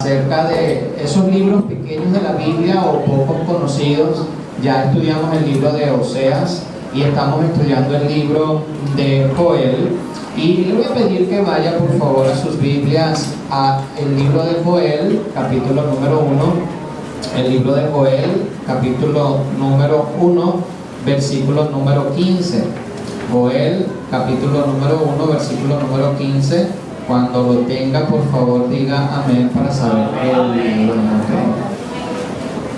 Acerca de esos libros pequeños de la Biblia o pocos conocidos. Ya estudiamos el libro de Oseas y estamos estudiando el libro de Joel, y le voy a pedir que vaya por favor a sus Biblias a el libro de Joel, capítulo número 1. El libro de Joel, capítulo número 1, versículo número 15. Joel, capítulo número 1, versículo número 15. Cuando lo tenga, por favor, diga amén para saber el libro.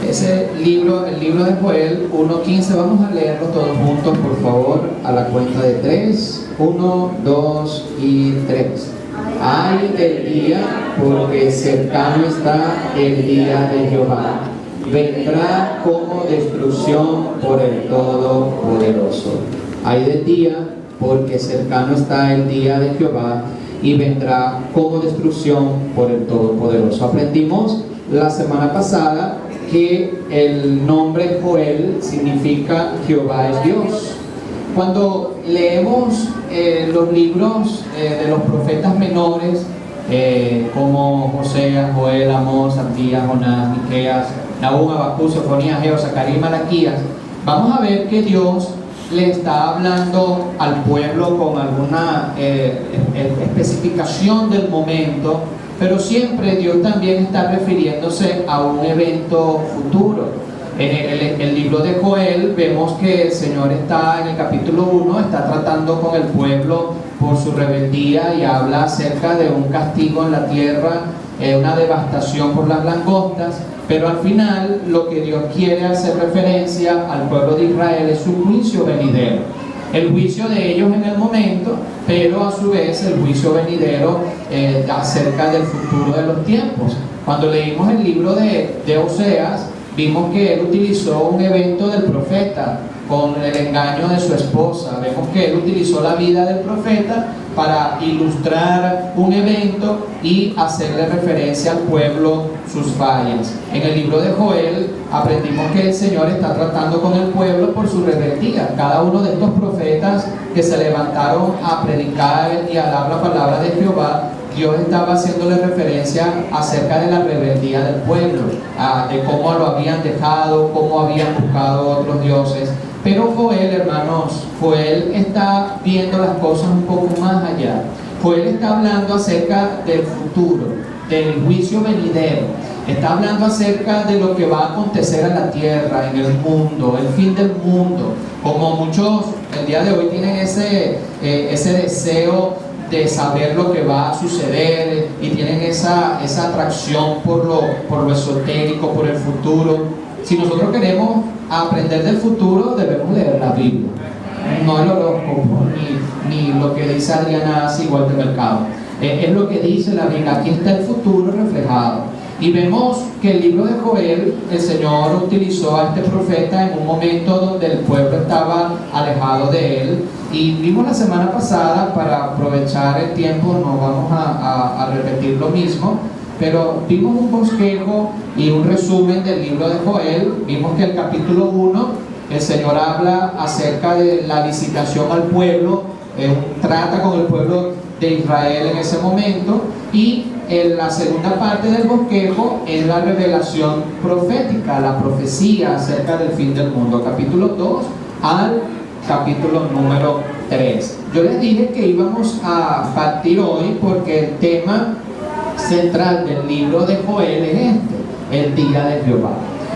Ese libro, el libro de Joel 1:15, vamos a leerlo todos juntos, por favor, a la cuenta de 3. 1, 2 y 3. Ay del día, porque cercano está el día de Jehová. Vendrá como destrucción por el Todopoderoso. Ay del día, porque cercano está el día de Jehová, y vendrá como destrucción por el Todopoderoso. Aprendimos la semana pasada que el nombre Joel significa Jehová es Dios. Cuando leemos los libros de los profetas menores, como Oseas, Joel, Amós, Zacarías, Jonás, Miqueas, Nahum, Habacuc, Sofonías, Ageo, Zacarías y Malaquías, vamos a ver que Dios le está hablando al pueblo con alguna especificación del momento, pero siempre Dios también está refiriéndose a un evento futuro. En el libro de Joel vemos que el Señor está en el capítulo 1, está tratando con el pueblo por su rebeldía y habla acerca de un castigo en la tierra, una devastación por las langostas, pero al final lo que Dios quiere hacer referencia al pueblo de Israel es su juicio venidero, el juicio de ellos en el momento, pero a su vez el juicio venidero acerca del futuro de los tiempos. Cuando leímos el libro de Oseas, vimos que él utilizó un evento del profeta con el engaño de su esposa. Vemos que él utilizó la vida del profeta para ilustrar un evento y hacerle referencia al pueblo sus fallas. En el libro de Joel aprendimos que el Señor está tratando con el pueblo por su rebeldía. Cada uno de estos profetas que se levantaron a predicar y a dar la palabra de Jehová, Dios estaba haciéndole referencia acerca de la rebeldía del pueblo, de cómo lo habían dejado, cómo habían buscado otros dioses. Pero Joel, hermanos, Joel está viendo las cosas un poco más allá. Joel está hablando acerca del futuro, del juicio venidero. Está hablando acerca de lo que va a acontecer en la tierra, en el mundo, el fin del mundo. Como muchos el día de hoy tienen ese deseo de saber lo que va a suceder y tienen esa atracción por lo esotérico, por el futuro. Si nosotros queremos aprender del futuro, debemos leer la Biblia, no el horóscopo ni lo que dice Adriana Así, Walter Mercado. Es lo que dice la Biblia. Aquí está el futuro reflejado. Y vemos que el libro de Joel, el Señor utilizó a este profeta en un momento donde el pueblo estaba alejado de él. Y vimos la semana pasada, para aprovechar el tiempo, no vamos a repetir lo mismo, pero vimos un bosquejo y un resumen del libro de Joel. Vimos que el capítulo 1, el Señor habla acerca de la visitación al pueblo, trata con el pueblo de Israel en ese momento, y en la segunda parte del bosquejo es la revelación profética, la profecía acerca del fin del mundo, capítulo 2 al capítulo número 3. Yo les dije que íbamos a partir hoy porque el tema central del libro de Joel es el día de Jehová.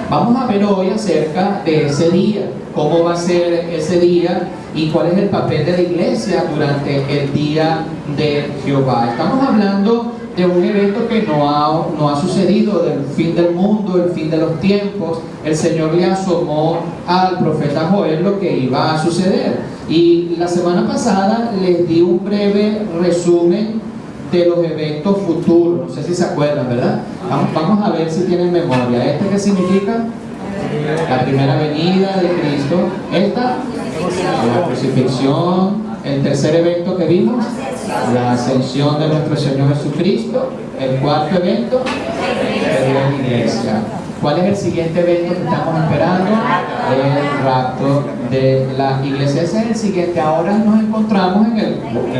Vamos a ver hoy acerca de ese día, cómo va a ser ese día y cuál es el papel de la iglesia durante el día de Jehová. Estamos hablando de un evento que no ha sucedido, del fin del mundo, el fin de los tiempos. El Señor le asomó al profeta Joel lo que iba a suceder. Y la semana pasada les di un breve resumen de los eventos futuros. No sé si se acuerdan, ¿verdad? Vamos a ver si tienen memoria. ¿Qué significa? La primera venida de Cristo. La crucifixión. El tercer evento que vimos, la ascensión de nuestro Señor Jesucristo. El cuarto evento, la iglesia. ¿Cuál es el siguiente evento que estamos esperando? El rapto de la iglesia. Ese es el siguiente. Ahora nos encontramos en el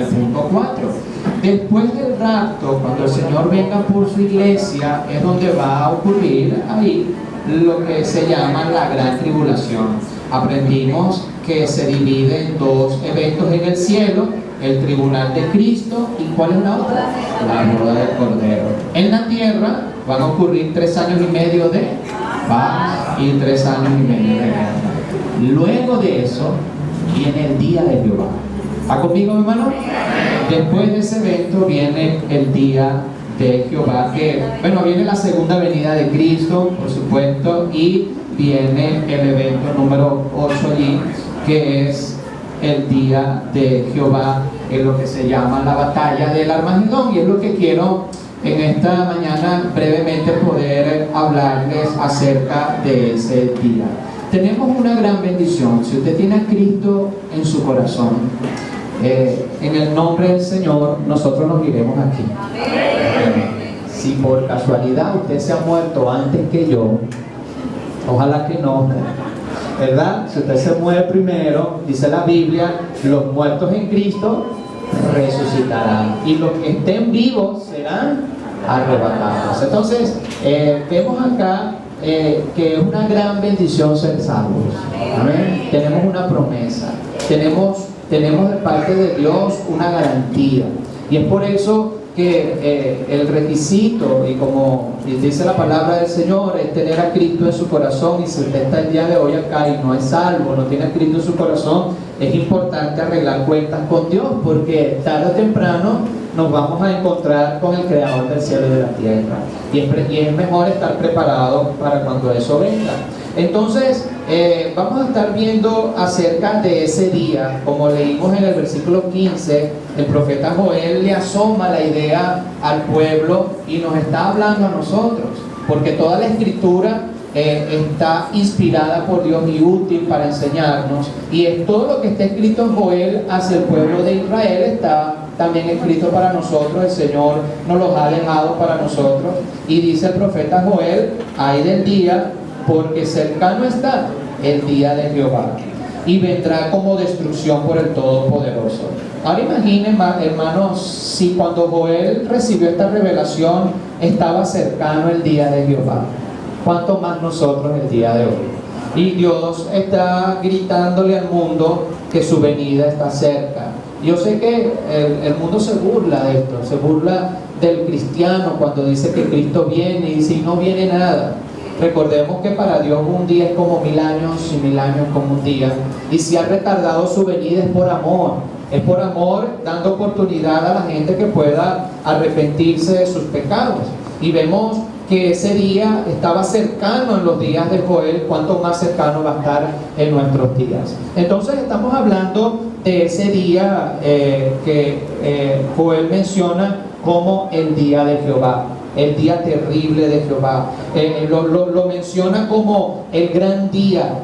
punto 4. Después del rapto, cuando el Señor venga por su iglesia, es donde va a ocurrir ahí lo que se llama la gran tribulación. Aprendimos que se divide en dos eventos en el cielo: el tribunal de Cristo y ¿cuál es la otra? La boda del Cordero. En la tierra van a ocurrir 3 años y medio de paz y 3 años y medio de guerra. Luego de eso viene el día de Jehová. ¿Está conmigo, hermano? Después de ese evento viene el día de Jehová, que, bueno, viene la segunda venida de Cristo, por supuesto, y viene el evento número 8 allí, que es el día de Jehová, en lo que se llama la batalla del Armagedón, y es lo que quiero en esta mañana brevemente poder hablarles acerca de ese día. Tenemos una gran bendición. Si usted tiene a Cristo en su corazón, en el nombre del Señor, nosotros nos iremos aquí. Si por casualidad usted se ha muerto antes que yo, ojalá que no, ¿verdad? Si usted se muere primero, dice la Biblia, los muertos en Cristo resucitarán y los que estén vivos serán arrebatados. Entonces, vemos acá que es una gran bendición ser salvos. Amén. Tenemos una promesa, tenemos de parte de Dios una garantía, y es por eso que el requisito, y como dice la palabra del Señor, es tener a Cristo en su corazón. Y si usted está el día de hoy acá y no es salvo, no tiene a Cristo en su corazón, es importante arreglar cuentas con Dios, porque tarde o temprano nos vamos a encontrar con el Creador del cielo y de la tierra, y es mejor estar preparado para cuando eso venga. Entonces, vamos a estar viendo acerca de ese día. Como leímos en el versículo 15, el profeta Joel le asoma la idea al pueblo y nos está hablando a nosotros, porque toda la escritura está inspirada por Dios y útil para enseñarnos, y es todo lo que está escrito en Joel hacia el pueblo de Israel está también escrito para nosotros. El Señor nos los ha dejado para nosotros, y dice el profeta Joel: ay del día, porque cercano está el día de Jehová, y vendrá como destrucción por el Todopoderoso. Ahora imaginen, hermanos, si cuando Joel recibió esta revelación estaba cercano el día de Jehová, ¿cuánto más nosotros el día de hoy? Y Dios está gritándole al mundo que su venida está cerca. Yo sé que el mundo se burla de esto, se burla del cristiano cuando dice que Cristo viene, y dice: y no viene nada. Recordemos que para Dios un día es como 1000 años, y 1000 años como un día. Y si ha retardado su venida es por amor, dando oportunidad a la gente que pueda arrepentirse de sus pecados. Y vemos que ese día estaba cercano en los días de Joel, cuánto más cercano va a estar en nuestros días. Entonces estamos hablando de ese día que Joel menciona como el día de Jehová, el día terrible de Jehová. Lo menciona como el gran día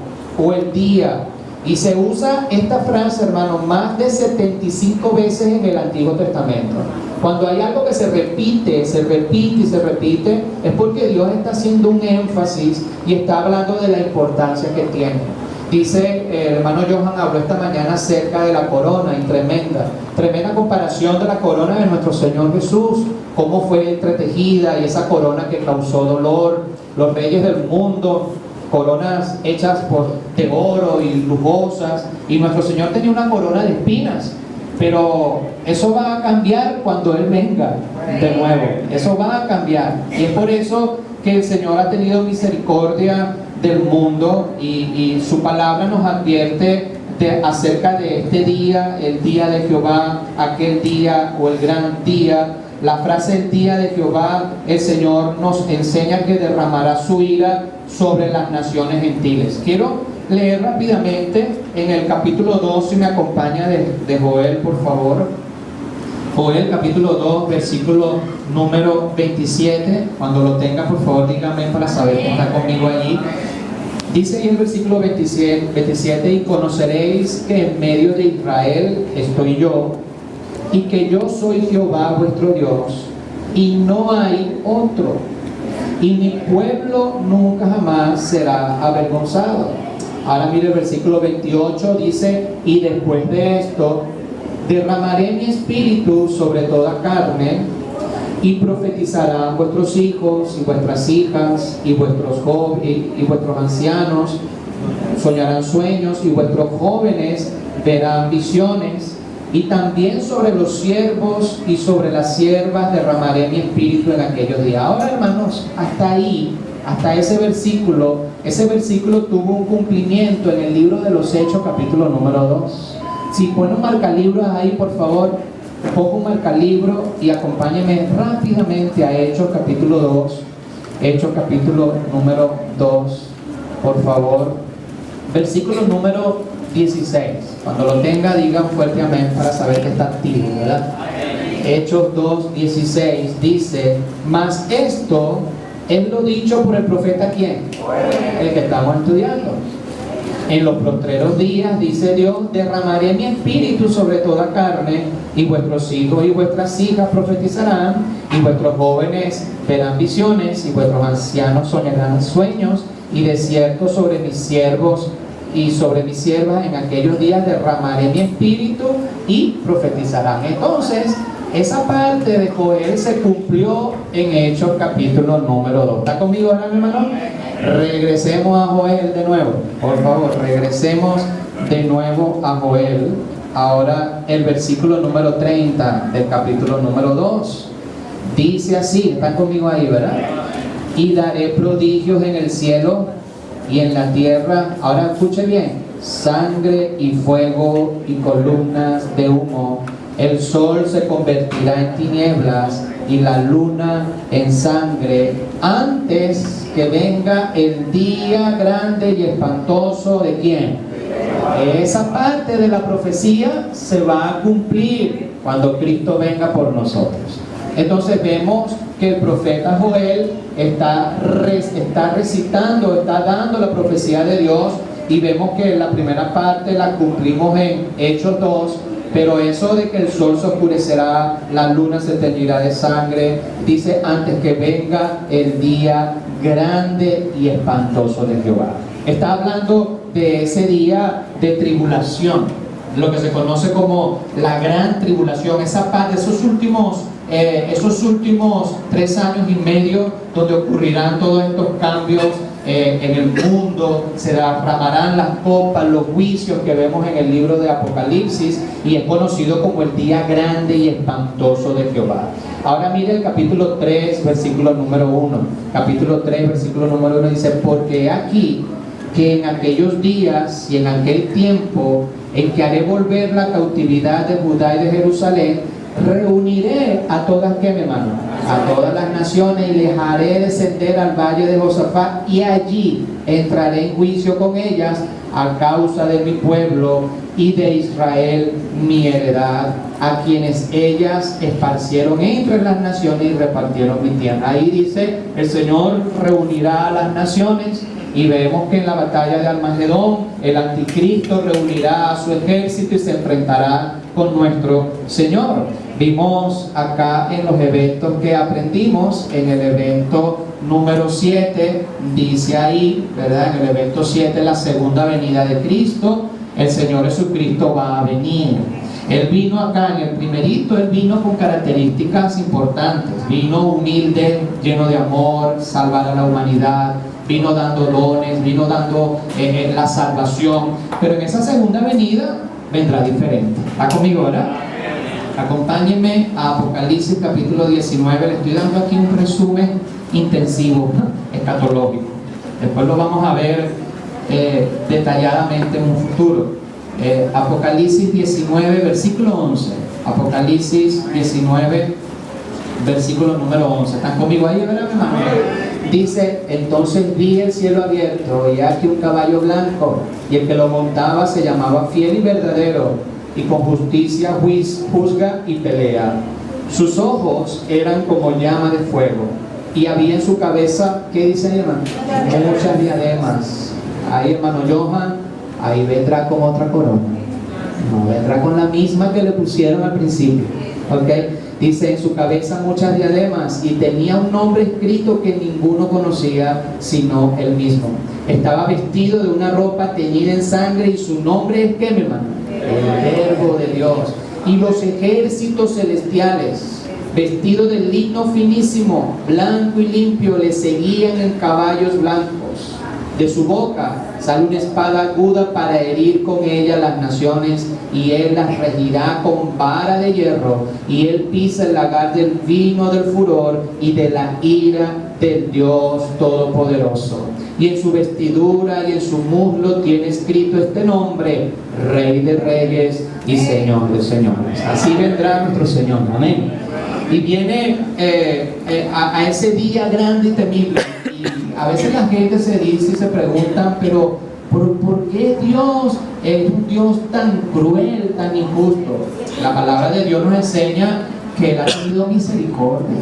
o el día, y se usa esta frase, hermano, más de 75 veces en el Antiguo Testamento. Cuando hay algo que se repite, se repite y se repite, es porque Dios está haciendo un énfasis y está hablando de la importancia que tiene. Dice el hermano Johan, habló esta mañana acerca de la corona, y tremenda comparación de la corona de nuestro Señor Jesús, cómo fue entretejida, y esa corona que causó dolor. Los reyes del mundo, coronas hechas de oro y lujosas, y nuestro Señor tenía una corona de espinas. Pero eso va a cambiar cuando Él venga de nuevo. Eso va a cambiar, y es por eso que el Señor ha tenido misericordia del mundo, y su palabra nos advierte acerca de este día, el día de Jehová, aquel día o el gran día. La frase el día de Jehová, el Señor nos enseña que derramará su ira sobre las naciones gentiles. Quiero leer rápidamente en el capítulo 2, si me acompaña, de Joel, por favor. Joel capítulo 2, versículo número 27. Cuando lo tenga, por favor, dígame para saber que está conmigo allí. Dice ahí el versículo 27: y conoceréis que en medio de Israel estoy yo, y que yo soy Jehová vuestro Dios, y no hay otro. y mi pueblo nunca jamás será avergonzado. Ahora mire el versículo 28, dice: y después de esto derramaré mi espíritu sobre toda carne, y profetizarán vuestros hijos y vuestras hijas, y vuestros jóvenes y vuestros ancianos soñarán sueños, y vuestros jóvenes verán visiones, y también sobre los siervos y sobre las siervas derramaré mi espíritu en aquellos días. Ahora, hermanos, hasta ahí, hasta ese versículo tuvo un cumplimiento en el libro de los Hechos, capítulo número 2. Si ponen un marcalibro ahí, por favor, pongo un marcalibro y acompáñenme rápidamente a Hechos capítulo 2, Hechos capítulo número 2, por favor, versículo número 16. Cuando lo tenga, digan fuerte amén para saber que está activo, ¿verdad? Hechos 2, 16 dice: mas esto es lo dicho por el profeta, ¿quién? El que estamos estudiando. En los postreros días, dice Dios, derramaré mi espíritu sobre toda carne, y vuestros hijos y vuestras hijas profetizarán, y vuestros jóvenes verán visiones, y vuestros ancianos soñarán sueños, y de cierto sobre mis siervos y sobre mis siervas en aquellos días derramaré mi espíritu y profetizarán. Entonces, esa parte de Joel se cumplió en Hechos capítulo número 2. ¿Está conmigo ahora, mi hermano? Regresemos a Joel de nuevo, por favor, regresemos de nuevo a Joel. Ahora el versículo número 30 del capítulo número 2 dice así, están conmigo ahí, ¿verdad? Y daré prodigios en el cielo y en la tierra. Ahora escuche bien: sangre y fuego y columnas de humo. El sol se convertirá en tinieblas y la luna en sangre, antes que venga el día grande y espantoso ¿de quién? Esa parte de la profecía se va a cumplir cuando Cristo venga por nosotros. Entonces vemos que el profeta Joel está recitando, está dando la profecía de Dios, y vemos que la primera parte la cumplimos en Hechos 2. Pero eso de que el sol se oscurecerá, la luna se teñirá de sangre, dice antes que venga el día grande y espantoso de Jehová. Está hablando de ese día de tribulación, lo que se conoce como la gran tribulación, esa parte, esos últimos 3 años y medio donde ocurrirán todos estos cambios en el mundo. Se derramarán las copas, los juicios que vemos en el libro de Apocalipsis, y es conocido como el día grande y espantoso de Jehová. Ahora mire el capítulo 3, versículo número 1. Capítulo 3, versículo número 1 dice: porque aquí que en aquellos días y en aquel tiempo en que haré volver la cautividad de Judá y de Jerusalén, reuniré a todas, ¿qué, mi hermano? A todas las naciones, y les haré descender al valle de Josafat, y allí entraré en juicio con ellas a causa de mi pueblo y de Israel mi heredad, a quienes ellas esparcieron entre las naciones y repartieron mi tierra. Ahí dice: el Señor reunirá a las naciones, y vemos que en la batalla de Armagedón el anticristo reunirá a su ejército y se enfrentará con nuestro Señor. Vimos acá en los eventos que aprendimos, en el evento número 7, dice ahí, ¿verdad? En el evento 7, la segunda venida de Cristo, el Señor Jesucristo va a venir. Él vino acá en el primerito, Él vino con características importantes. Vino humilde, lleno de amor, salvar a la humanidad, vino dando dones, vino dando la salvación. Pero en esa segunda venida vendrá diferente. ¿Está conmigo, verdad? Acompáñenme a Apocalipsis capítulo 19. Le estoy dando aquí un resumen intensivo, escatológico. Después lo vamos a ver detalladamente en un futuro. Apocalipsis 19, versículo 11. Apocalipsis 19, versículo número 11. ¿Están conmigo ahí, verdad, hermano? Dice: entonces vi el cielo abierto, y aquí un caballo blanco, y el que lo montaba se llamaba Fiel y Verdadero, y con justicia juzga y pelea. Sus ojos eran como llama de fuego, y había en su cabeza, ¿qué dice ahí, hermano? Muchas diademas. Ahí, hermano Johan, ahí vendrá con otra corona. No vendrá con la misma que le pusieron al principio, ¿ok? Dice, en su cabeza muchas diademas y tenía un nombre escrito que ninguno conocía sino él mismo. Estaba vestido de una ropa teñida en sangre y su nombre es, ¿qué, mi hermano? El Verbo de Dios. Y los ejércitos celestiales, vestidos de lino finísimo, blanco y limpio, le seguían en caballos blancos. De su boca sale una espada aguda para herir con ella las naciones, y él las regirá con vara de hierro, y él pisa el lagar del vino del furor y de la ira del Dios Todopoderoso. Y en su vestidura y en su muslo tiene escrito este nombre: Rey de Reyes y Señor de Señores. Así vendrá nuestro Señor. Amén. Y viene a ese día grande y temible. Y a veces la gente se dice y se preguntan, pero ¿por qué Dios es un Dios tan cruel, tan injusto? La palabra de Dios nos enseña que Él ha tenido misericordia.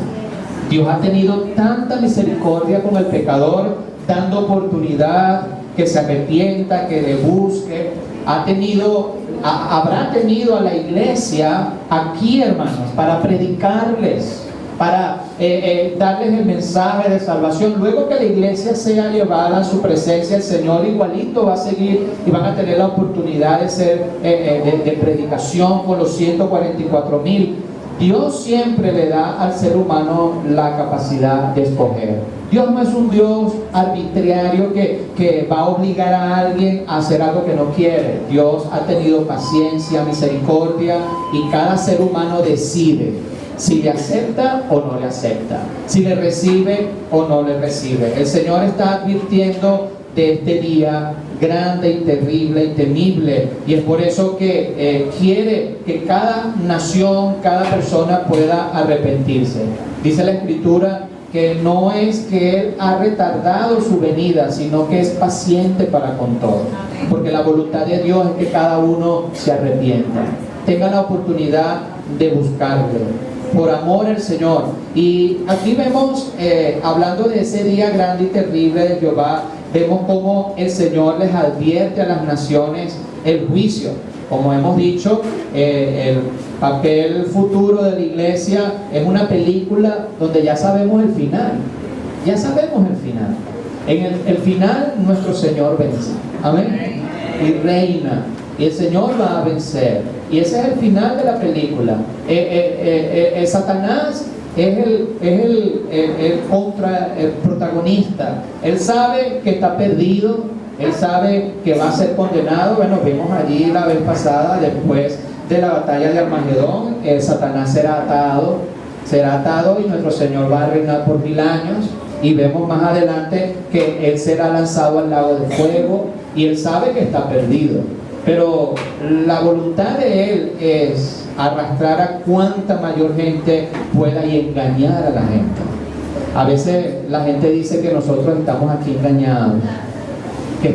Dios ha tenido tanta misericordia con el pecador, dando oportunidad que se arrepienta, que le busque. Habrá tenido a la iglesia aquí, hermanos, para predicarles, para darles el mensaje de salvación. Luego que la iglesia sea llevada a su presencia, el Señor igualito va a seguir y van a tener la oportunidad de ser de predicación con los 144,000. Dios siempre le da al ser humano la capacidad de escoger. Dios no es un Dios arbitrario que va a obligar a alguien a hacer algo que no quiere. Dios ha tenido paciencia, misericordia, y cada ser humano decide si le acepta o no le acepta, si le recibe o no le recibe. El Señor está advirtiendo de este día grande y terrible y temible, y es por eso que quiere que cada nación, cada persona pueda arrepentirse. Dice la Escritura que no es que Él ha retardado su venida, sino que es paciente para con todo, porque la voluntad de Dios es que cada uno se arrepienta, tenga la oportunidad de buscarle por amor al Señor. Y aquí vemos, hablando de ese día grande y terrible de Jehová, vemos cómo el Señor les advierte a las naciones el juicio. Como hemos dicho, el papel futuro de la iglesia es una película donde ya sabemos el final. Ya sabemos el final. En el final nuestro Señor vence. Amén. Y reina. Y el Señor va a vencer. Y ese es el final de la película. Satanás es el protagonista. Él sabe que está perdido. Él sabe que va a ser condenado. Bueno, vimos allí la vez pasada, después de la batalla de Armagedón, Satanás será atado y nuestro Señor va a reinar por 1000 años. Y vemos más adelante que Él será lanzado al lago de fuego, y Él sabe que está perdido. Pero la voluntad de Él es arrastrar a cuanta mayor gente pueda y engañar a la gente. A veces la gente dice que nosotros estamos aquí engañados, que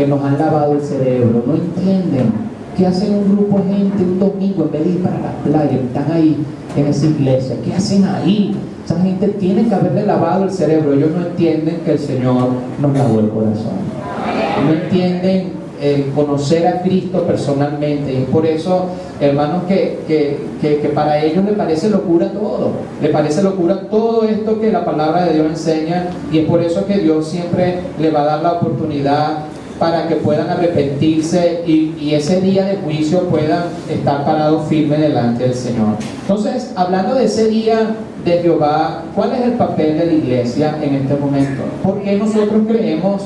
nos han lavado el cerebro. No entienden qué hacen un grupo de gente un domingo en vez de ir para la playa. Están ahí en esa iglesia. ¿Qué hacen ahí? Esa gente tiene que haberle lavado el cerebro. Ellos no entienden que el Señor nos lavó el corazón. No entienden conocer a Cristo personalmente. Y es por eso, hermanos, que para ellos le parece locura todo. Le parece locura todo esto que la palabra de Dios enseña, y es por eso que Dios siempre le va a dar la oportunidad para que puedan arrepentirse y ese día de juicio puedan estar parados firmes delante del Señor. Entonces, hablando de ese día de Jehová, ¿cuál es el papel de la iglesia en este momento? ¿Por qué nosotros creemos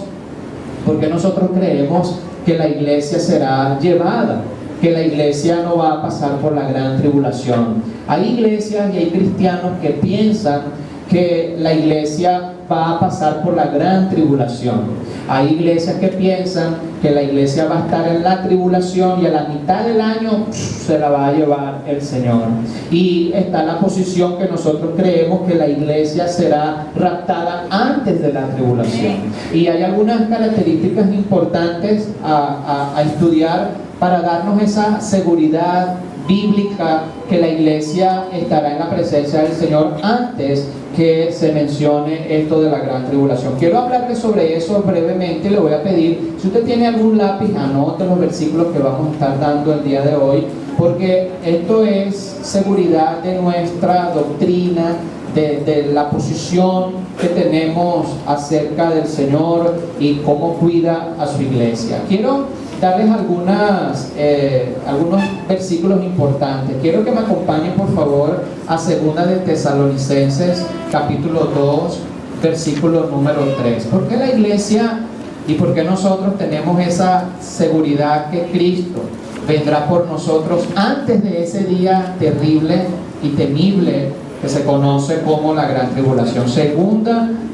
que la iglesia será llevada, que la iglesia no va a pasar por la gran tribulación? Hay iglesias y hay cristianos que piensan que la iglesia va a pasar por la gran tribulación. Hay iglesias que piensan que la iglesia va a estar en la tribulación y a la mitad del año se la va a llevar el Señor. Y está la posición que nosotros creemos que la iglesia será raptada antes de la tribulación. Y hay algunas características importantes a estudiar para darnos esa seguridad bíblica que la iglesia estará en la presencia del Señor antes que se mencione esto de la gran tribulación. Quiero hablarles sobre eso brevemente. Le voy a pedir, si usted tiene algún lápiz, anote los versículos que vamos a estar dando el día de hoy, porque esto es seguridad de nuestra doctrina, de la posición que tenemos acerca del Señor y cómo cuida a su iglesia. Quiero darles algunos versículos importantes. Quiero que me acompañen por favor a 2 de Tesalonicenses capítulo 2 versículo número 3. ¿Por qué la iglesia y por qué nosotros tenemos esa seguridad que Cristo vendrá por nosotros antes de ese día terrible y temible que se conoce como la gran tribulación? 2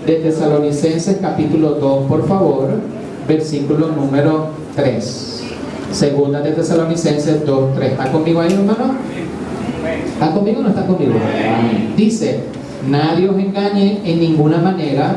de Tesalonicenses capítulo 2, por favor, versículo número 3. 2 de Tesalonicenses 2, 3. ¿Está conmigo ahí, hermano? ¿Está conmigo o no está conmigo? Dice: nadie os engañe en ninguna manera,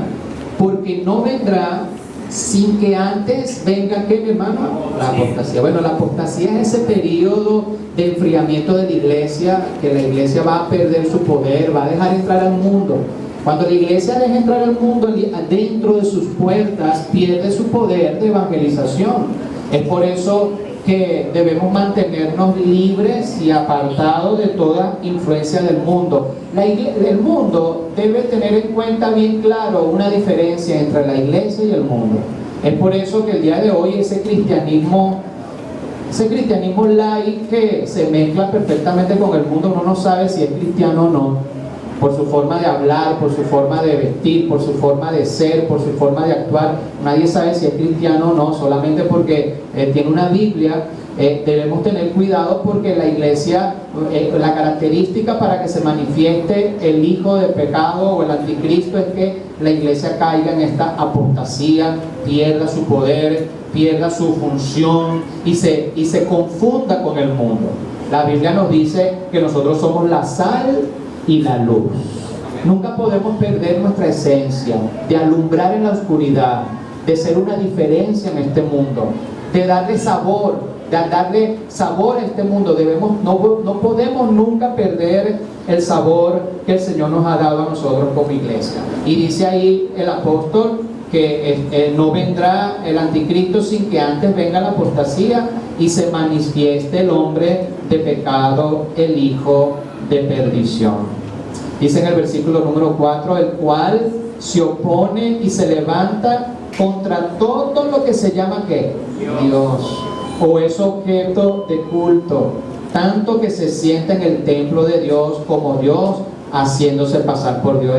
porque no vendrá sin que antes venga, ¿qué, mi hermano? La apostasía. Bueno, la apostasía es ese periodo de enfriamiento de la iglesia, que la iglesia va a perder su poder, va a dejar entrar al mundo. Cuando la iglesia deja entrar al mundo dentro de sus puertas, pierde su poder de evangelización. Es por eso que debemos mantenernos libres y apartados de toda influencia del mundo. El mundo debe tener en cuenta bien claro una diferencia entre la iglesia y el mundo. Es por eso que el día de hoy ese cristianismo light que se mezcla perfectamente con el mundo, uno no sabe si es cristiano o no, por su forma de hablar, por su forma de vestir, por su forma de ser, por su forma de actuar. Nadie sabe si es cristiano o no, solamente porque tiene una Biblia. Debemos tener cuidado, porque la iglesia, la característica para que se manifieste el hijo de pecado o el anticristo es que la iglesia caiga en esta apostasía, pierda su poder, pierda su función y se confunda con el mundo. La Biblia nos dice que nosotros somos la sal y la luz. Nunca podemos perder nuestra esencia de alumbrar en la oscuridad, de ser una diferencia en este mundo, de darle sabor a este mundo. No podemos nunca perder el sabor que el Señor nos ha dado a nosotros como iglesia. Y dice ahí el apóstol que no vendrá el anticristo sin que antes venga la apostasía y se manifieste el hombre de pecado, el hijo de perdición. Dice en el versículo número 4: el cual se opone y se levanta contra todo lo que se llama ¿qué? Dios, o es objeto de culto, tanto que se sienta en el templo de Dios como Dios, haciéndose pasar por Dios.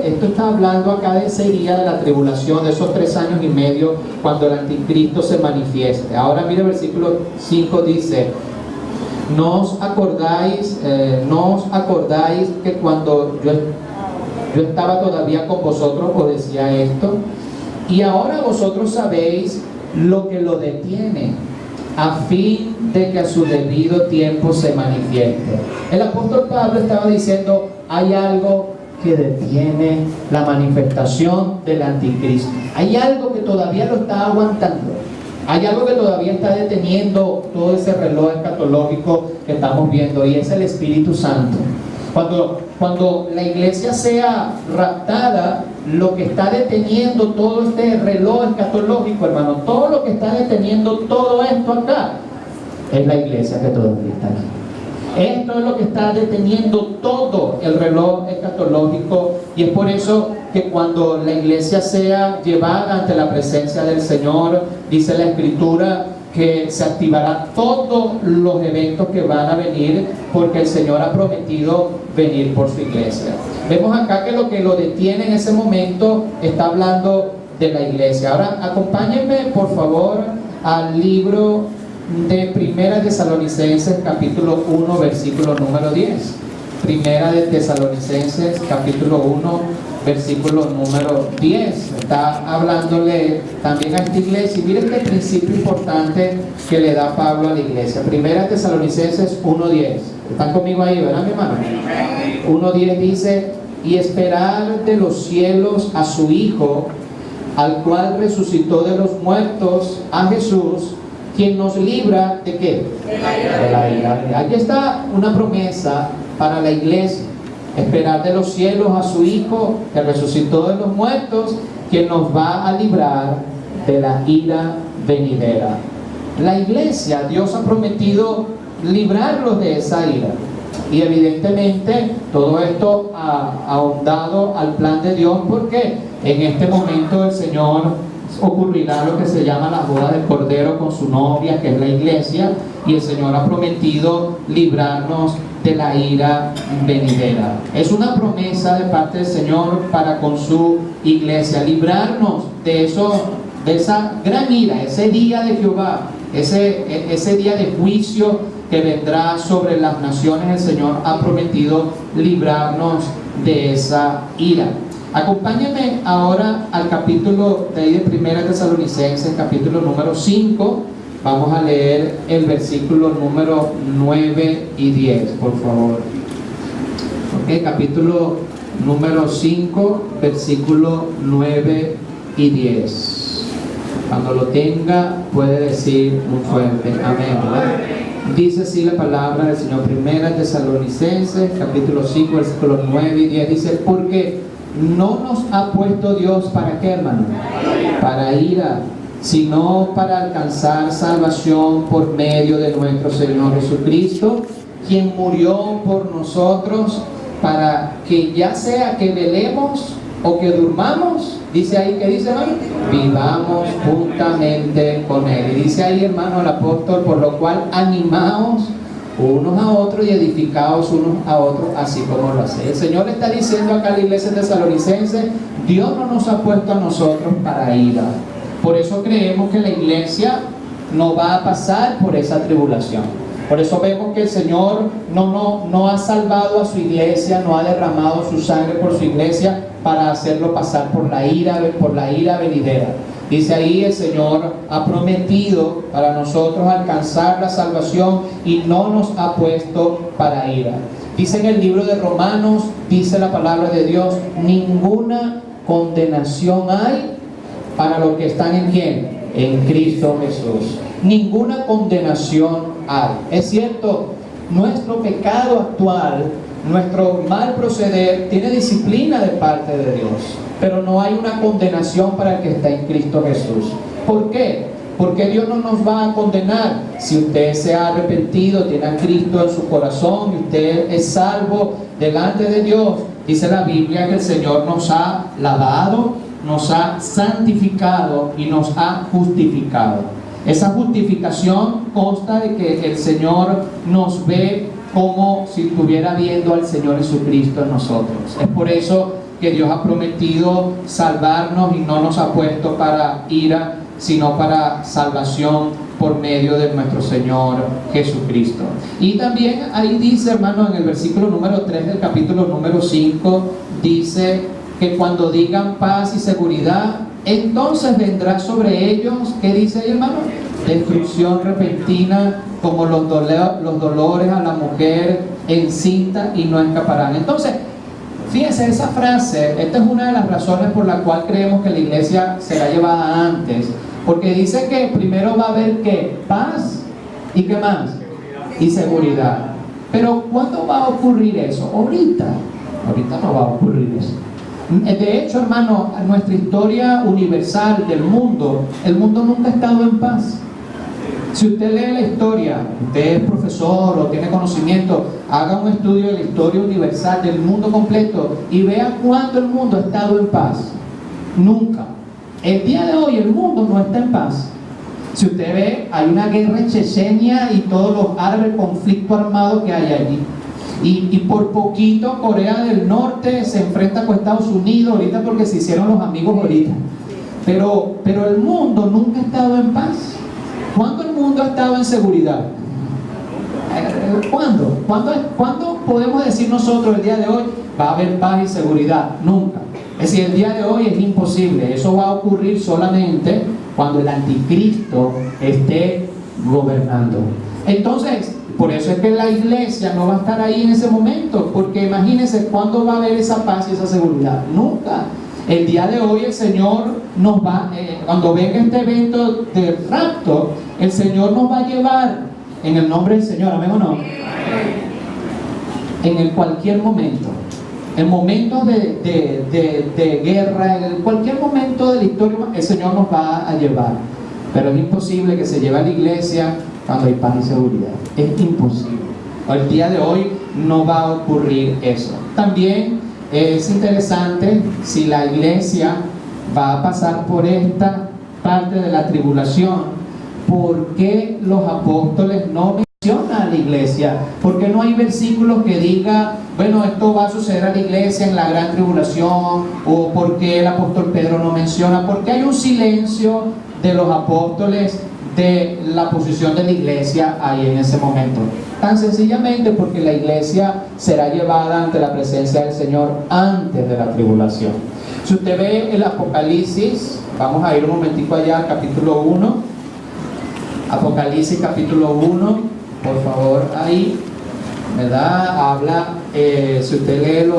Esto está hablando acá de ese día de la tribulación, de esos 3 años y medio, cuando el anticristo se manifieste. Ahora mire el versículo 5, dice: ¿No os acordáis que cuando yo estaba todavía con vosotros os decía esto? Y ahora vosotros sabéis lo que lo detiene, a fin de que a su debido tiempo se manifieste. El apóstol Pablo estaba diciendo: hay algo que detiene la manifestación del anticristo. Hay algo que todavía lo está aguantando. Hay algo que todavía está deteniendo todo ese reloj escatológico que estamos viendo, y es el Espíritu Santo. Cuando la iglesia sea raptada, lo que está deteniendo todo este reloj escatológico, hermano, todo lo que está deteniendo todo esto acá, es la iglesia que todavía está aquí. Esto es lo que está deteniendo todo el reloj escatológico, y es por eso que cuando la iglesia sea llevada ante la presencia del Señor, dice la Escritura que se activará todos los eventos que van a venir, porque el Señor ha prometido venir por su iglesia. Vemos acá que lo detiene en ese momento está hablando de la iglesia. Ahora acompáñenme por favor al libro de Primera de Tesalonicenses capítulo 1 versículo número 10. Primera de Tesalonicenses capítulo 1 versículo número 10. Está hablándole también a esta iglesia, y miren este principio importante que le da Pablo a la iglesia. Primera de Tesalonicenses 1:10. ¿Están conmigo ahí, verdad, mi hermano? 1:10 dice: y esperar de los cielos a su Hijo, al cual resucitó de los muertos, a Jesús, quien nos libra ¿de qué? De la ira. Aquí está una promesa para la iglesia: esperar de los cielos a su Hijo, que resucitó de los muertos, quien nos va a librar de la ira venidera. La iglesia, Dios ha prometido librarlos de esa ira. Y evidentemente todo esto ha ahondado al plan de Dios, porque en este momento el Señor ocurrirá lo que se llama la boda del Cordero con su novia, que es la iglesia, y el Señor ha prometido librarnos de la ira venidera. Es una promesa de parte del Señor para con su iglesia, librarnos de esa gran ira, ese día de Jehová, ese día de juicio que vendrá sobre las naciones. El Señor ha prometido librarnos de esa ira. Acompáñame ahora al capítulo de ahí de Primera Tesalonicenses, capítulo número 5. Vamos a leer el versículo número 9 y 10, por favor. Ok, capítulo número 5, versículo 9 y 10. Cuando lo tenga, puede decir muy fuerte, amén, ¿verdad? Dice así la palabra del Señor. Primera Tesalonicenses, capítulo 5, versículos 9 y 10. Dice: porque no nos ha puesto Dios ¿para qué, hermano? Para ira, sino para alcanzar salvación por medio de nuestro Señor Jesucristo, quien murió por nosotros, para que ya sea que velemos o que durmamos, dice ahí, ¿qué dice, hermano? Vivamos juntamente con Él. Y dice ahí, hermano, el apóstol: por lo cual animaos unos a otros y edificaos unos a otros, así como lo hace. El Señor está diciendo acá a la iglesia tesalonicense: Dios no nos ha puesto a nosotros para ira. Por eso creemos que la iglesia no va a pasar por esa tribulación. Por eso vemos que el Señor no ha salvado a su iglesia, no ha derramado su sangre por su iglesia para hacerlo pasar por la ira venidera. Dice ahí, el Señor ha prometido para nosotros alcanzar la salvación y no nos ha puesto para ira. Dice en el libro de Romanos, dice la palabra de Dios: ninguna condenación hay para los que están en ¿quién? En Cristo Jesús. Ninguna condenación hay. Es cierto, nuestro pecado actual, nuestro mal proceder tiene disciplina de parte de Dios, pero no hay una condenación para el que está en Cristo Jesús. ¿Por qué? Porque Dios no nos va a condenar. Si usted se ha arrepentido, tiene a Cristo en su corazón y usted es salvo delante de Dios, dice la Biblia que el Señor nos ha lavado, nos ha santificado y nos ha justificado. Esa justificación consta de que el Señor nos ve como si estuviera viendo al Señor Jesucristo en nosotros. Es por eso que Dios ha prometido salvarnos y no nos ha puesto para ira, sino para salvación por medio de nuestro Señor Jesucristo. Y también ahí dice, hermano, en el versículo número 3 del capítulo número 5, dice que cuando digan paz y seguridad, entonces vendrá sobre ellos, ¿qué dice ahí, hermano? Destrucción repentina, como los dolores a la mujer encinta, y no escaparán. Entonces, fíjense esa frase. Esta es una de las razones por la cual creemos que la iglesia será llevada antes, porque dice que primero va a haber ¿qué? Paz, y ¿qué más? Y seguridad. Pero ¿cuándo va a ocurrir eso? Ahorita no va a ocurrir eso. De hecho, hermano, nuestra historia universal del mundo, el mundo nunca ha estado en paz. Si usted lee la historia, usted es profesor o tiene conocimiento, haga un estudio de la historia universal del mundo completo y vea cuándo el mundo ha estado en paz. Nunca. El día de hoy el mundo no está en paz. Si usted ve, hay una guerra en Chechenia y todos los árabes, conflicto armado que hay allí. Y por poquito Corea del Norte se enfrenta con Estados Unidos ahorita, porque se hicieron los amigos ahorita. Pero el mundo nunca ha estado en paz. ¿Cuándo el mundo ha estado en seguridad? ¿Cuándo? ¿Cuándo podemos decir nosotros el día de hoy va a haber paz y seguridad? Nunca. Es decir, el día de hoy es imposible. Eso va a ocurrir solamente cuando el anticristo esté gobernando. Entonces, por eso es que la iglesia no va a estar ahí en ese momento, porque imagínense cuándo va a haber esa paz y esa seguridad. Nunca. El día de hoy el Señor nos va, cuando venga este evento del rapto, el Señor nos va a llevar en el nombre del Señor, amén o no, en cualquier momento. En momentos de guerra, en cualquier momento de la historia, el Señor nos va a llevar. Pero es imposible que se lleve a la iglesia cuando hay paz y seguridad. Es imposible. El día de hoy no va a ocurrir eso. También es interesante si la iglesia va a pasar por esta parte de la tribulación, ¿por qué los apóstoles no mencionan a la iglesia? ¿Por qué no hay versículos que diga, bueno, esto va a suceder a la iglesia en la gran tribulación? ¿O por qué el apóstol Pedro no menciona? ¿Por qué hay un silencio de los apóstoles de la posición de la iglesia ahí en ese momento? Tan sencillamente porque la iglesia será llevada ante la presencia del Señor antes de la tribulación. Si usted ve el Apocalipsis, vamos a ir un momentico allá al capítulo 1. Apocalipsis capítulo 1, por favor, ahí, ¿verdad? Habla, si usted lee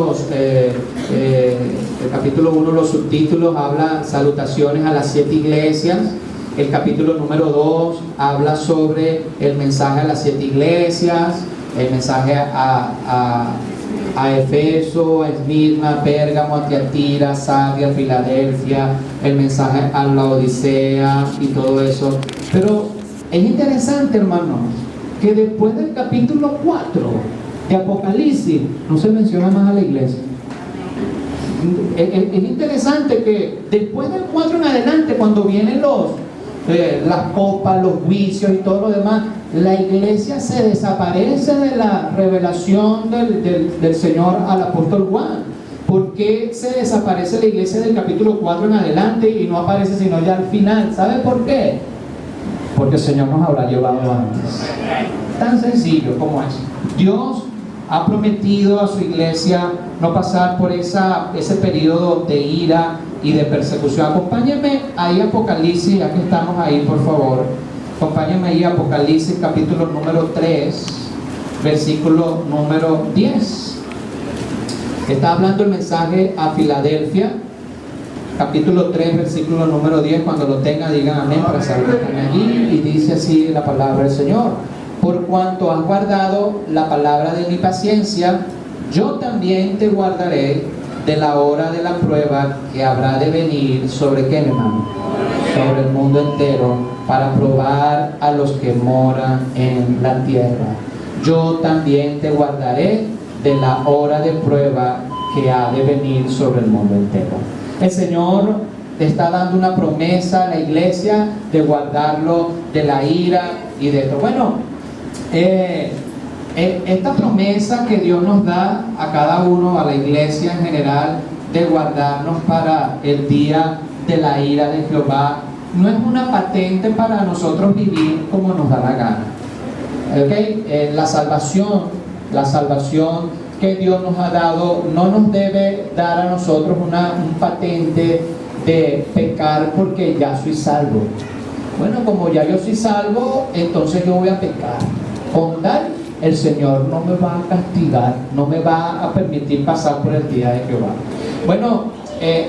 el capítulo 1, los subtítulos, habla salutaciones a las 7 iglesias. El capítulo número 2 habla sobre el mensaje a las 7 iglesias, el mensaje a Efeso, a Esmirna, Pérgamo, a Tiatira, Sardia, Filadelfia, el mensaje a la Odisea y todo eso. Pero es interesante, hermanos, que después del capítulo 4 de Apocalipsis no se menciona más a la iglesia. Es interesante que después del 4 en adelante, cuando vienen las copas, los juicios y todo lo demás, la iglesia se desaparece de la revelación del Señor al apóstol Juan. ¿Por qué se desaparece la iglesia del capítulo 4 en adelante y no aparece sino ya al final? ¿Sabe por qué? Porque el Señor nos habrá llevado antes. Tan sencillo como es. Dios ha prometido a su iglesia no pasar por ese periodo de ira y de persecución. Acompáñenme ahí a Apocalipsis, ya que estamos ahí, por favor. Acompáñenme ahí a Apocalipsis capítulo número 3, versículo número 10. Está hablando el mensaje a Filadelfia, capítulo 3, versículo número 10. Cuando lo tengan, digan amén para saber que están allí. Y dice así la palabra del Señor: por cuanto has guardado la palabra de mi paciencia, yo también te guardaré de la hora de la prueba que habrá de venir sobre ¿qué, hermano? Sobre el mundo entero, para probar a los que moran en la tierra. Yo también te guardaré de la hora de prueba que ha de venir sobre el mundo entero. El Señor te está dando una promesa a la iglesia de guardarlo de la ira y de esto. Bueno, esta promesa que Dios nos da a cada uno, a la iglesia en general, de guardarnos para el día de la ira de Jehová, no es una patente para nosotros vivir como nos da la gana. ¿Okay? La salvación que Dios nos ha dado no nos debe dar a nosotros un patente de pecar porque ya soy salvo. Bueno, como ya yo soy salvo, entonces yo voy a pecar. Con tal, el Señor no me va a castigar, no me va a permitir pasar por el día de Jehová. Bueno,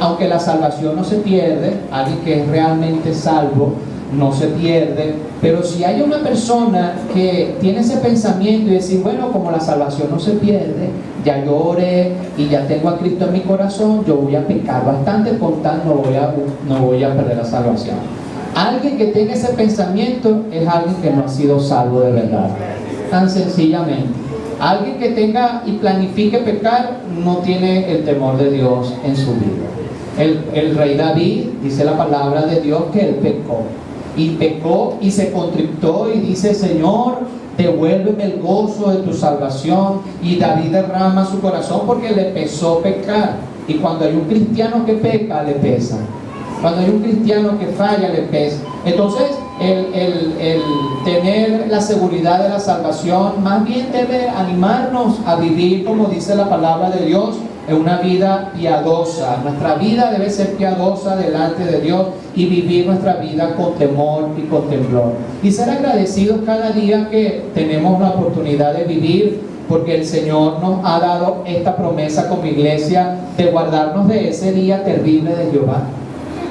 aunque la salvación no se pierde, alguien que es realmente salvo no se pierde, pero si hay una persona que tiene ese pensamiento y decir, bueno, como la salvación no se pierde, ya yo oré y ya tengo a Cristo en mi corazón, yo voy a pecar bastante, con tal no voy a perder la salvación. Alguien que tenga ese pensamiento es alguien que no ha sido salvo de verdad. Tan sencillamente. Alguien que tenga y planifique pecar no tiene el temor de Dios en su vida. El rey David, dice la palabra de Dios, que él pecó y se contrictó y dice, Señor, devuélveme el gozo de tu salvación. Y David derrama su corazón porque le pesó pecar. Y cuando hay un cristiano que peca, le pesa. Cuando hay un cristiano que falla, le pesa. Entonces, el tener la seguridad de la salvación más bien debe animarnos a vivir, como dice la palabra de Dios, en una vida piadosa. Nuestra vida debe ser piadosa delante de Dios y vivir nuestra vida con temor y con temblor. Y ser agradecidos cada día que tenemos la oportunidad de vivir, porque el Señor nos ha dado esta promesa como iglesia de guardarnos de ese día terrible de Jehová.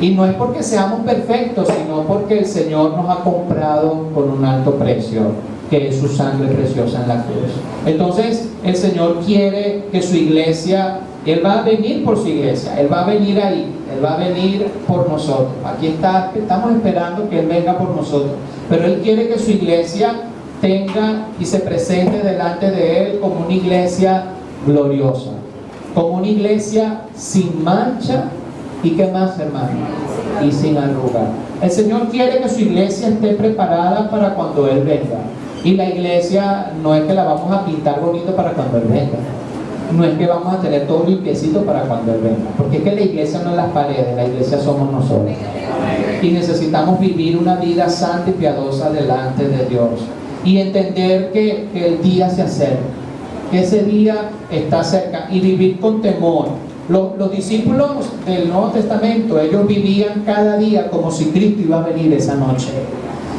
Y no es porque seamos perfectos, sino porque el Señor nos ha comprado con un alto precio, que es su sangre preciosa en la cruz. Entonces, el Señor quiere que su iglesia, Él va a venir por su iglesia, Él va a venir ahí, Él va a venir por nosotros. Aquí está, estamos esperando que Él venga por nosotros. pero Él quiere que su iglesia tenga y se presente delante de Él como una iglesia gloriosa, como una iglesia sin mancha y ¿qué más, hermano? Y sin arruga. El Señor quiere que su iglesia esté preparada para cuando Él venga. Y la iglesia no es que la vamos a pintar bonito para cuando Él venga. No es que vamos a tener todo limpiecito para cuando Él venga. Porque es que la iglesia no es las paredes, la iglesia somos nosotros. Y necesitamos vivir una vida santa y piadosa delante de Dios. Y entender que el día se acerca, que ese día está cerca, y vivir con temor. Los discípulos del Nuevo Testamento, ellos vivían cada día como si Cristo iba a venir esa noche.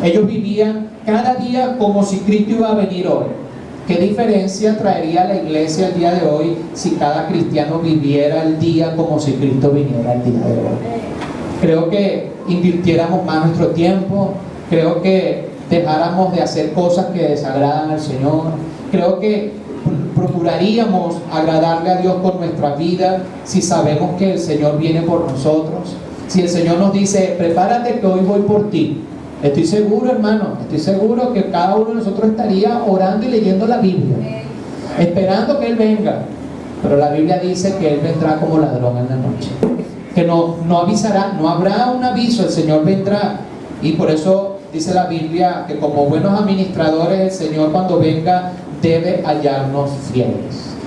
Ellos vivían cada día como si Cristo iba a venir hoy. ¿Qué diferencia traería la iglesia el día de hoy si cada cristiano viviera el día como si Cristo viniera el día de hoy? Creo que invirtiéramos más nuestro tiempo, creo que dejáramos de hacer cosas que desagradan al Señor, creo que procuraríamos agradarle a Dios con nuestra vida si sabemos que el Señor viene por nosotros. Si el Señor nos dice, prepárate que hoy voy por ti, estoy seguro, hermano, estoy seguro que cada uno de nosotros estaría orando y leyendo la Biblia, esperando que Él venga. Pero la Biblia dice que Él vendrá como ladrón en la noche, que no avisará, no habrá un aviso, el Señor vendrá. Y por eso dice la Biblia que como buenos administradores, el Señor cuando venga debe hallarnos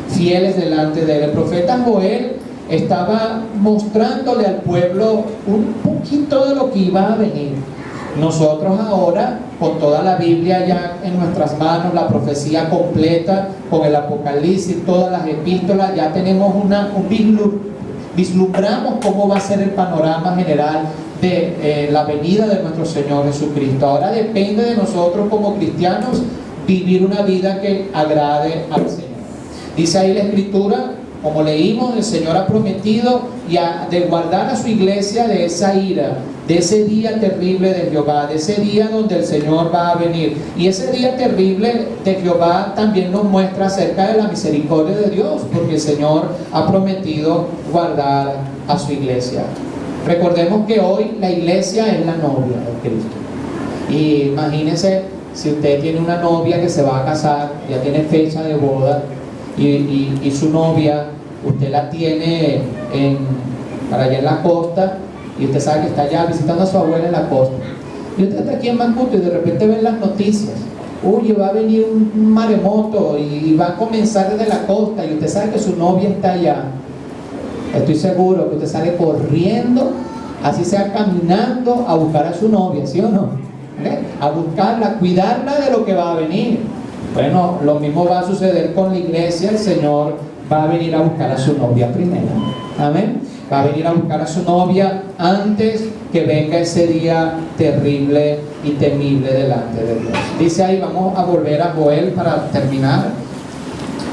fieles delante de Él. El profeta Joel estaba mostrándole al pueblo un poquito de lo que iba a venir. Nosotros ahora, con toda la Biblia ya en nuestras manos, la profecía completa, con el Apocalipsis, todas las epístolas, ya tenemos vislumbramos cómo va a ser el panorama general de la venida de nuestro Señor Jesucristo. Ahora depende de nosotros como cristianos vivir una vida que agrade al Señor. Dice ahí la Escritura, como leímos, el Señor ha prometido de guardar a su iglesia de esa ira, de ese día terrible de Jehová, de ese día donde el Señor va a venir. Y ese día terrible de Jehová también nos muestra acerca de la misericordia de Dios, porque el Señor ha prometido guardar a su iglesia. Recordemos que hoy la iglesia es la novia de Cristo. Y imagínense, si usted tiene una novia que se va a casar, ya tiene fecha de boda, y su novia, usted la tiene para allá en la costa, y usted sabe que está allá visitando a su abuela en la costa, y usted está aquí en Macuto y de repente ven las noticias, oye, va a venir un maremoto y va a comenzar desde la costa, y usted sabe que su novia está allá. Estoy seguro que usted sale corriendo, así sea caminando, a buscar a su novia, ¿sí o no? A buscarla, a cuidarla de lo que va a venir. Bueno, lo mismo va a suceder con la iglesia. El Señor va a venir a buscar a su novia primero. Amén. Va a venir a buscar a su novia antes que venga ese día terrible y temible delante de Dios. Dice ahí, vamos a volver a Joel para terminar,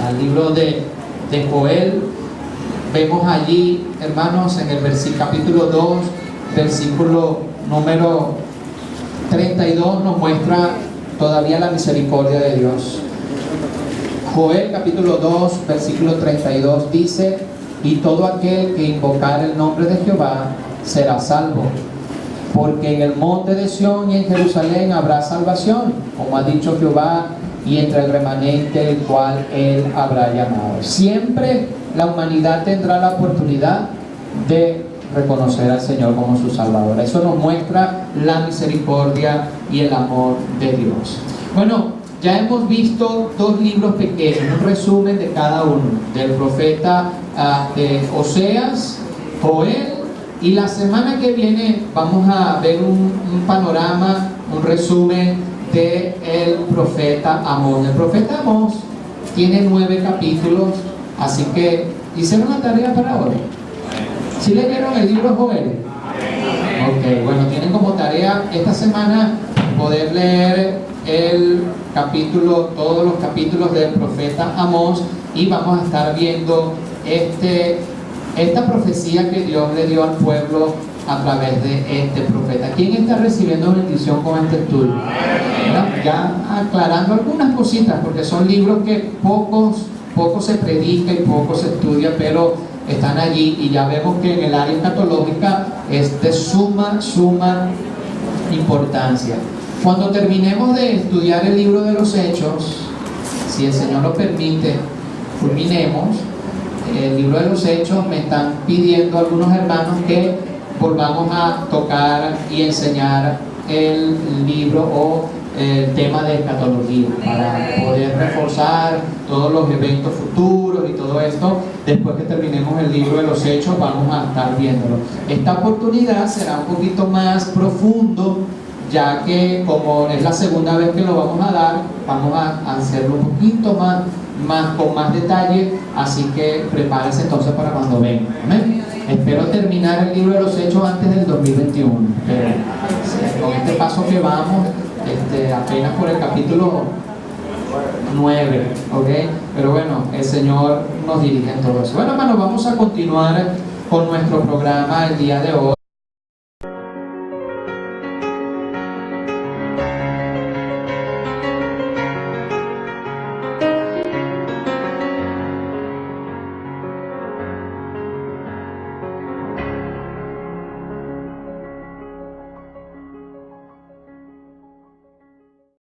al libro de Joel. Vemos allí, hermanos, en el capítulo 2, versículo número 32, nos muestra todavía la misericordia de Dios. Joel capítulo 2, versículo 32 dice, y todo aquel que invocar el nombre de Jehová será salvo, porque en el monte de Sión y en Jerusalén habrá salvación, como ha dicho Jehová, y entre el remanente el cual Él habrá llamado. Siempre la humanidad tendrá la oportunidad de reconocer al Señor como su Salvador. Eso nos muestra la misericordia y el amor de Dios. Bueno, ya hemos visto dos libros pequeños, un resumen de cada uno, del profeta de Oseas, Joel, y la semana que viene vamos a ver un panorama, un resumen del profeta Amós. El profeta Amós tiene 9 capítulos, así que hicieron la tarea para hoy. ¿Sí leyeron el libro Joel? Ok, bueno, tienen como tarea esta semana poder leer el capítulo, todos los capítulos del profeta Amós, y vamos a estar viendo esta profecía que Dios le dio al pueblo a través de este profeta. ¿Quién está recibiendo bendición con este estudio? Ya aclarando algunas cositas, porque son libros que poco se predica y poco se estudia, pero están allí, y ya vemos que en el área escatológica es de suma importancia. Cuando terminemos de estudiar el libro de los Hechos, si el Señor lo permite, culminemos el libro de los Hechos. Me están pidiendo algunos hermanos que volvamos a tocar y enseñar el libro o el tema de escatología para poder reforzar todos los eventos futuros y todo esto. Después que terminemos el libro de los Hechos vamos a estar viéndolo. Esta oportunidad será un poquito más profundo, ya que como es la segunda vez que lo vamos a dar, vamos a hacerlo un poquito más con más detalle, así que prepárese entonces para cuando venga. ¿Amén? Espero terminar el libro de los Hechos antes del 2021, pero con este paso que vamos, apenas por el capítulo 9, ¿ok? Pero bueno, el Señor nos dirige en todo eso. Bueno, hermanos, vamos a continuar con nuestro programa el día de hoy.